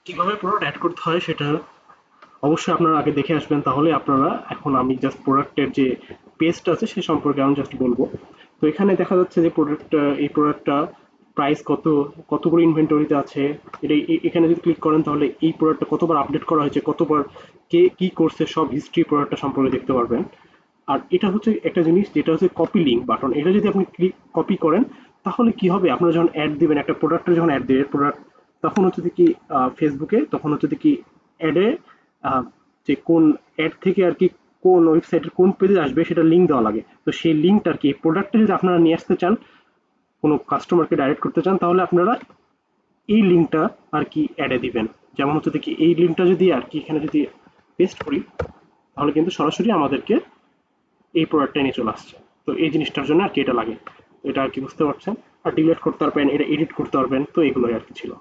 কিভাবে product add করতে হয় সেটা অবশ্যই আপনারা আগে দেখে আসবেন, তাহলে আপনারা এখন আমি জাস্ট প্রোডাক্টের যে পেজটা আছে সে সম্পর্কে আমি জাস্ট বলবো। তো এখানে দেখা যাচ্ছে যে এই প্রোডাক্টটা প্রাইস কত, কত করে ইনভেন্টরিতে আছে, এটা এখানে যদি ক্লিক করেন তাহলে এই প্রোডাক্টটা কতবার আপডেট করা হয়েছে, কতবার কে কি করছে সব হিস্ট্রি প্রোডাক্টটা সম্পর্কে দেখতে পারবেন। আর এটা হচ্ছে একটা জিনিস যেটা হচ্ছে কপি লিঙ্ক বাটন, এটা যদি আপনি ক্লিক কপি করেন তাহলে কি হবে, আপনারা যখন অ্যাড দিবেন একটা প্রোডাক্টের, যখন অ্যাড দিবেন প্রোডাক্ট, তখন হচ্ছে কি ফেসবুকে তখন হচ্ছে কি অ্যাডে যে কোন অ্যাড থেকে আর কি কোন ওয়েবসাইটের কোন পেজে আসবে সেটা লিঙ্ক দেওয়া লাগে। তো সেই লিঙ্কটা আর কি প্রোডাক্টটা যদি আপনারা নিয়ে আসতে চান, কোনো কাস্টমারকে ডাইরেক্ট করতে চান, তাহলে আপনারা এই লিঙ্কটা আর কি অ্যাডে দিবেন। যেমন হচ্ছে কি এই লিঙ্কটা যদি আর কি এখানে যদি পেস্ট করি তাহলে কিন্তু সরাসরি আমাদেরকে এই প্রোডাক্টটা নিয়ে চলে আসছে। তো এই জিনিসটার জন্য আর কি এটা লাগে। তো এটা আর কি বুঝতে পারছেন। আর ডিলিট করতে পারবেন, এটা এডিট করতে পারবেন, তো এগুলোই আর কি ছিল।